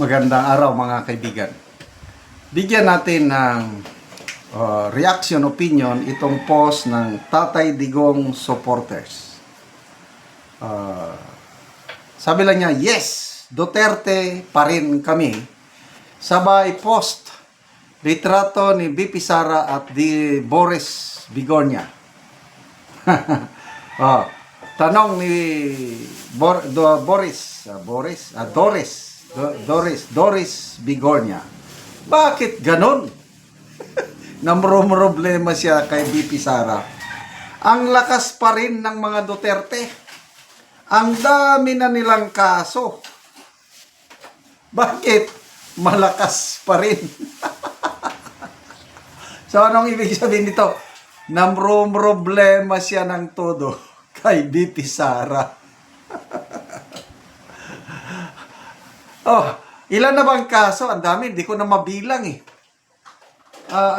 Magandang araw mga kaibigan. Bigyan natin ng reaction opinion itong post ng Tatay Digong supporters. Sabi lang niya, yes, Duterte pa rin kami. Sabay post, litrato ni BP Sara at di Boris Bigornia. Tanong ni Doris Bigornia, bakit ganon? Namromroblema siya kay BP Sara. Ang lakas pa rin ng mga Duterte. Ang dami na nilang kaso. Bakit malakas pa rin? So anong ibig sabihin nito? Namromroblema siya ng todo kay BP Sara. Ilan na bang kaso? Ang dami, hindi ko na mabilang eh.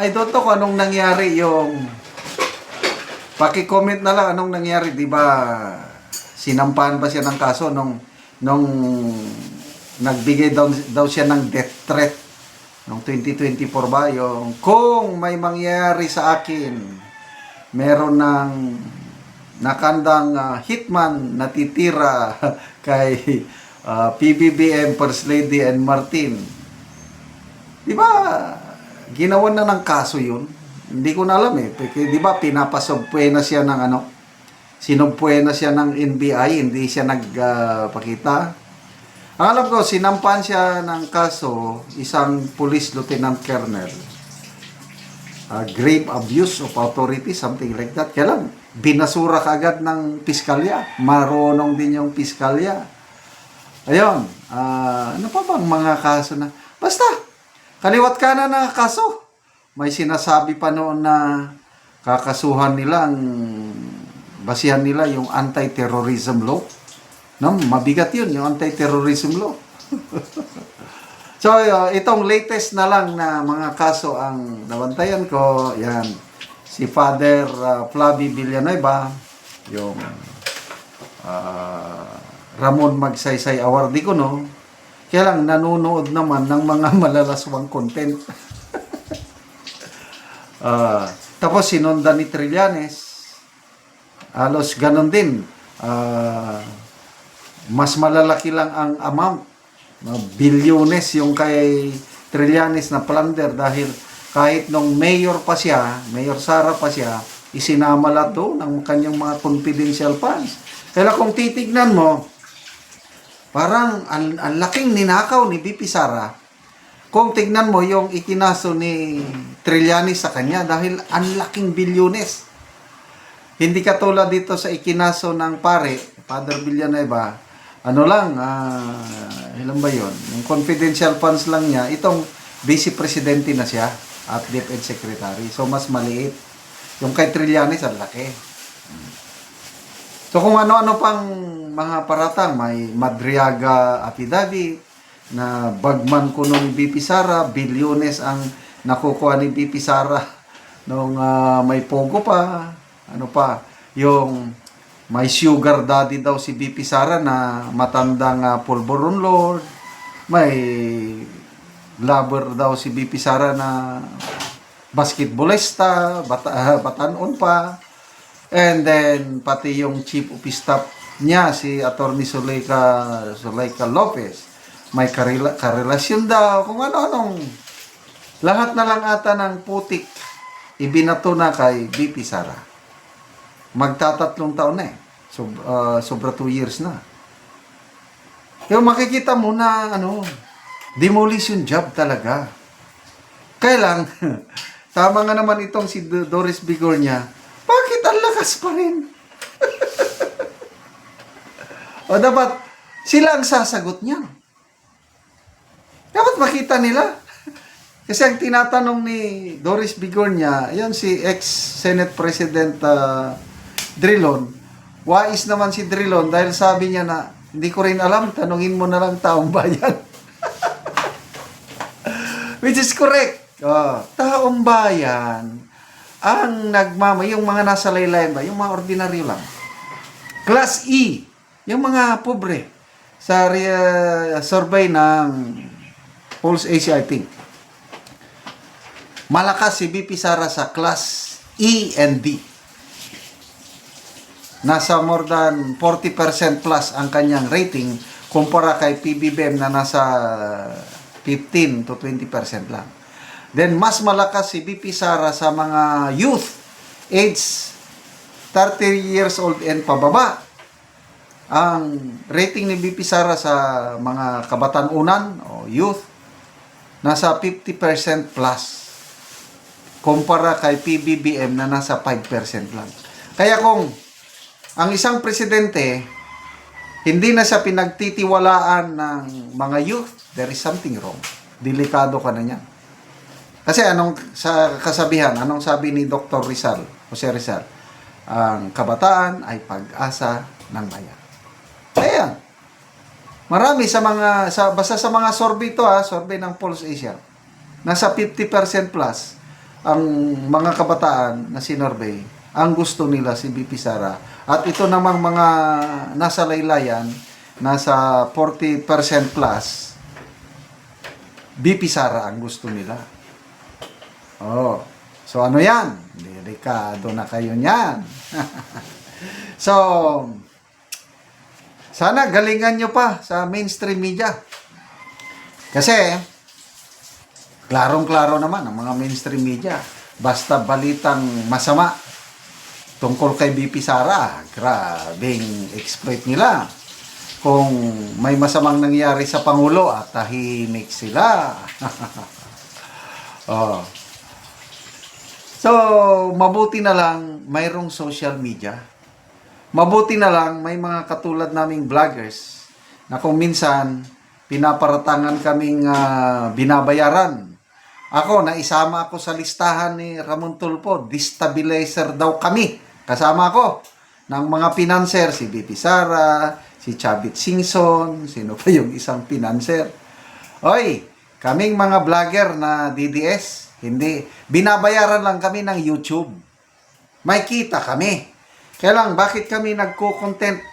I don't know kung anong nangyari yung... Paki-comment na lang anong nangyari, di ba? Sinampahan ba siya ng kaso nung nagbigay daw siya ng death threat noong 2024 ba? Yung kung may mangyari sa akin, meron ng nakandang hitman natitira kay PBBM, First Lady and Martin. Di ba, ginawan na ng kaso yun? Hindi ko na alam eh. Di ba, pinapasubpwe na siya ng sinubpwe na siya ng NBI, hindi siya nagpakita. Ang alam ko, sinampan siya ng kaso, isang police lieutenant colonel. Grave abuse of authority, something like that. Kaya lang, binasura kaagad ng piskalya. Marunong din yung piskalya. Ayun, ano pa bang mga kaso na? Basta, kaliwat kanan na kaso. May sinasabi pa noon na kakasuhan nila, basihan nila yung anti-terrorism law. No, mabigat yun, yung anti-terrorism law. So, itong latest na lang na mga kaso ang nabantayan ko, yan, si Father Flavie Villanueva, yung Ramon Magsaysay Award ko, no? Kaya lang, nanonood naman ng mga malalaswang content. Tapos, sinundan ni Trillanes. Halos ganon din. Mas malalaki lang ang amount. Bilyones yung kay Trillanes na plunder dahil kahit nung mayor pa siya, Mayor Sara pa siya, isinama lahat doon ng kanyang mga confidential funds. Kaya kung titignan mo, parang ang laking ninakaw ni BP Sara. Kung tignan mo yung ikinaso ni Trillanes sa kanya dahil ang laking bilyones. Hindi katulad dito sa ikinaso ng pare, Father Villanueva, ano lang, ilan ba yun? Yung confidential funds lang niya, itong vice presidente na siya at DepEd secretary. So, mas maliit. Yung kay Trillanes, ang laki. So kung ano-ano pang mga paratang, may Madriaga affidavit na bagman ko nung BP Sara, bilyones ang nakukuha ni BP Sara nung may pogo pa, ano pa, yung may sugar daddy daw si BP Sara na matandang pulburon lord, may lover daw si BP Sara na basketballista, batanon pa. And then, pati yung chief of staff niya, si Atty. Zuleika Lopez, may karelasyon daw, kung ano-anong, lahat na lang ata ng putik, ibinato na kay BP Sara. Magtatatlong taon na eh. Sobra 2 years na. Yung makikita mo na, demolition job talaga. Kaya lang, tama nga naman itong si Doris Bigornia, bakit ang lakas pa rin? O dapat sila ang sasagot niya. Dapat makita nila. Kasi ang tinatanong ni Doris Bigornia, yan si ex-Senate President Drilon. Wais naman si Drilon dahil sabi niya na, hindi ko rin alam, tanungin mo na lang taong bayan. Which is correct. Taong bayan ang yung mga nasa laylayan ba, yung mga ordinaryo lang. Class E, yung mga pobre. Sa survey ng Pulse Asia, I think. Malakas si BP Sara sa class E and D. Nasa more than 40% plus ang kanyang rating kumpara kay PBBM na nasa 15 to 20% lang. Then, mas malakas si BP Sara sa mga youth, age 30 years old and pababa. Ang rating ni BP Sara sa mga kabatanunan o youth, nasa 50% plus. Kumpara kay PBBM na nasa 5% lang. Kaya kung ang isang presidente, hindi na siya pinagtitiwalaan ng mga youth, there is something wrong. Delikado ka na niyan. Kasi sa kasabihan, anong sabi ni Dr. Jose Rizal? Ang kabataan ay pag-asa ng bayan. Ayan. Marami basta sa mga survey to survey ng Pulse Asia. Nasa 50% plus ang mga kabataan na sinorvey, ang gusto nila si BP Sara. At ito namang mga nasa laylayan, nasa 40% plus, BP Sara ang gusto nila. Oh, so ano yan? Delikado na kayo niyan. So, sana galingan nyo pa sa mainstream media. Kasi, klarong-klaro naman ang mga mainstream media. Basta balitang masama tungkol kay BP Sara, grabing exploit nila. Kung may masamang nangyari sa Pangulo, tahimik sila. Oh. So, mabuti na lang mayroong social media. Mabuti na lang may mga katulad naming vloggers na kung minsan pinaparatangan kaming binabayaran. Ako, naisama ako sa listahan ni Ramon Tulfo. Destabilizer daw kami. Kasama ako ng mga financer, si BP Sara, si Chavit Singson, sino pa yung isang financer. Oy, kaming mga vlogger na DDS, hindi. Binabayaran lang kami ng YouTube. May kita kami. Kaya lang, bakit kami nagko-content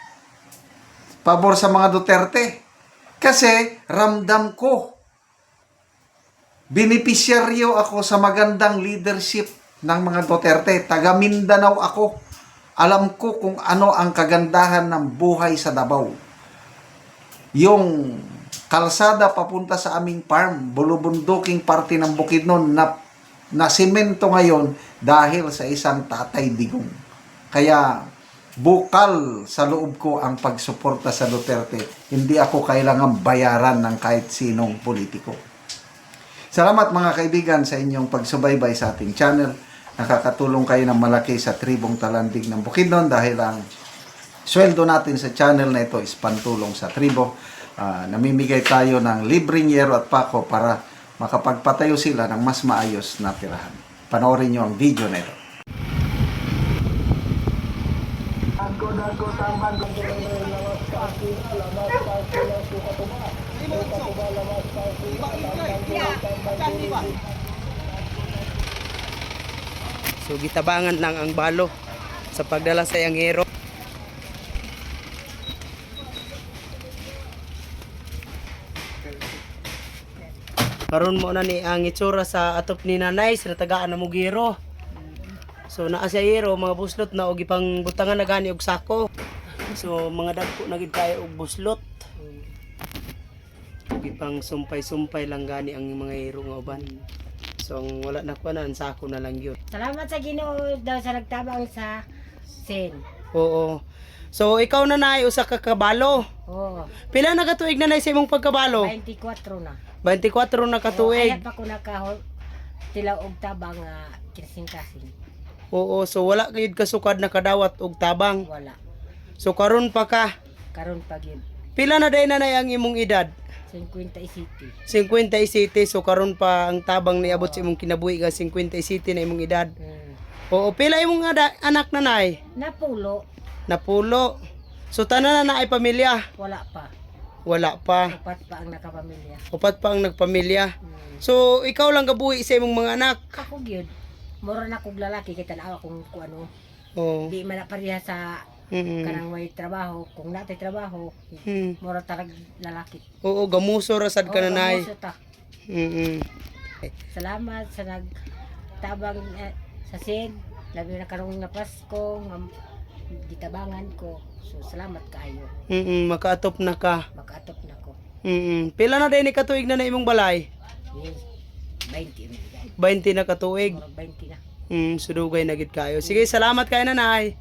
pabor sa mga Duterte? Kasi ramdam ko. Beneficiaryo ako sa magandang leadership ng mga Duterte. Taga Mindanao ako. Alam ko kung ano ang kagandahan ng buhay sa Davao. Yung kalsada papunta sa aming farm, bulubunduking parte ng Bukidnon na semento ngayon dahil sa isang Tatay Digong. Kaya bukal sa loob ko ang pagsuporta sa Duterte. Hindi ako kailangan bayaran ng kahit sinong politiko. Salamat mga kaibigan sa inyong pagsubaybay sa ating channel. Nakakatulong kayo ng malaki sa tribong Talandig ng Bukidnon dahil ang sweldo natin sa channel na ito is pantulong sa tribo. Namimigay tayo ng libreng yero at pako para makapagpatayo sila ng mas maayos na tirahan. Panoorin nyo ang video na ito. So gitabangan lang ang balo sa pagdala sa iyang hero. Karon mo na ni ang itsura sa atop ni nanay sa tagaan na mo giro. So naa siya hero mga buslot na og ipang butangan na gani og sako. So mga dagko na gid kayo og buslot. Og ipang sumpay-sumpay lang gani ang mga hero nga uban. So ang wala na kuan ang sako na lang yun. Salamat sa Ginoo daw sa nagtabang sa sin. Oo. So ikaw na nay usa ka kabalo. Oo. Pila na katuig na nay sa imong pagkabalo? 24 na. 24 na katuig. Kaya pa ko tilaw og tabang kasing-kasing. Oo, so wala kayud kasukad na kadawat og tabang. Wala. So karon pa ka. Karon pa gyud. Pila na day na nay ang imong edad? 57. 57. So karon pa ang tabang niabot sa imong kinabuhi nga 57 na imong edad. Oo, pila imong anak na nay? Napulo. Napulo. So tanan na ay pamilya? Wala pa. Wala pa. Upat pa ang nakapamilya. Upat pa ang nagpamilya. So ikaw lang gabuhi sa imong mga anak. Ako gyud. Mura na kog lalaki kay tanaw kung ano. Oo. Di man na pareha sa kanang may trabaho. Kung natay trabaho, mura talag lalaki. Oo, gamuso ra sad ka na nay. Gamuso ta. Salamat sa nagtabang sa SID. Labi na karong nga Pasko, nga gitabangan ko. So salamat kaayo. Makaatop na ka. Makaatop na ko. Pila na din katuig na imong balay? Yes. 20 na. 20 na katuig. 20 na. Sudugay na gid kayo. Sige, salamat kay nanay.